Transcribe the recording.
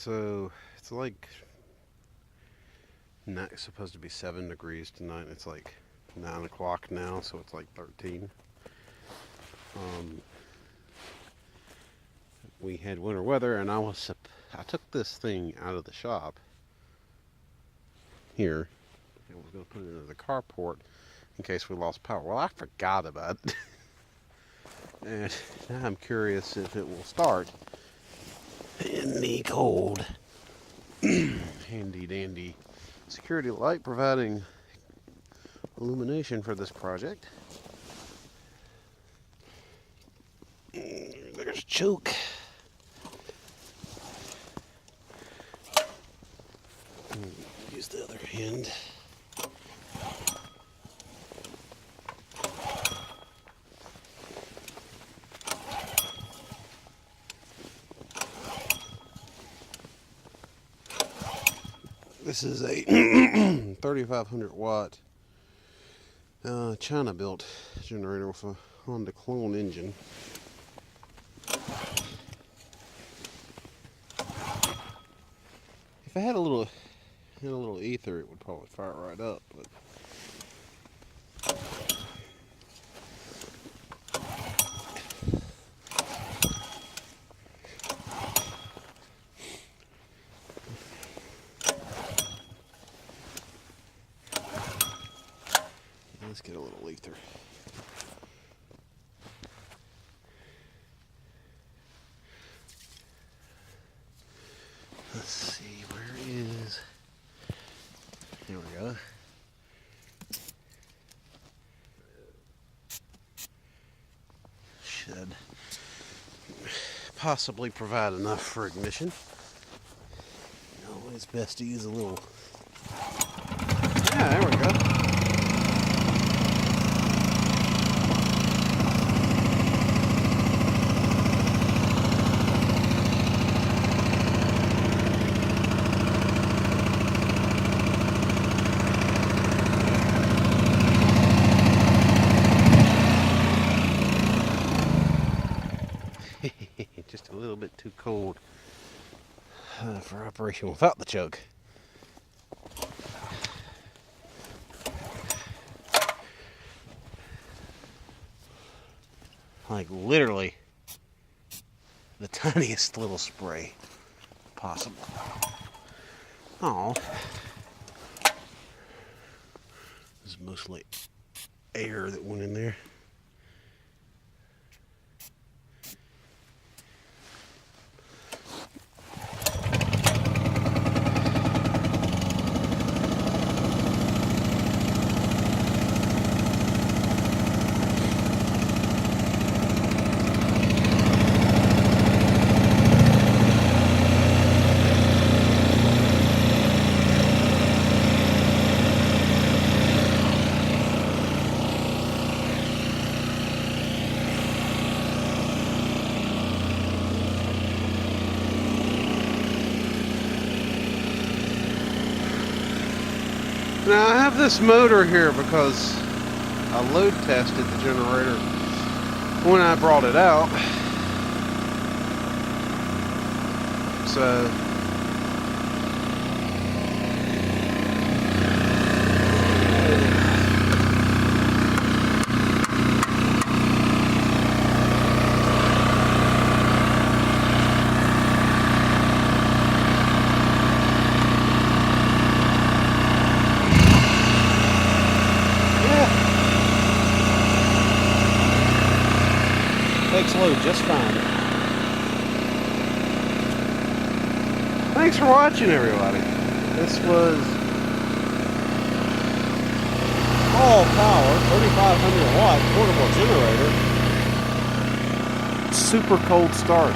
So it's like not it's supposed to be 7 degrees tonight. It's like 9 o'clock now, so it's like 13. We had winter weather, and I took this thing out of the shop here. I was going to put it into the carport in case we lost power. Well, I forgot about it. And now I'm curious if it will start in the cold. Handy dandy security light providing illumination for this project. There's a choke. Use the other hand. This is a 3500 watt China built generator with a Honda clone engine. If I had a little ether, it would probably fire right up, but let's get a little ether. Let's see, where is... There we go. Should possibly provide enough for ignition. Always best to use a little... Yeah, there we go. Just a little bit too cold for operation without the choke. Like literally the tiniest little spray possible. Oh, this is mostly air that went in there. Now I have this motor here because I load tested the generator when I brought it out. So takes load just fine. Thanks for watching, everybody. This was all power, 3500 watt portable generator. Super cold start.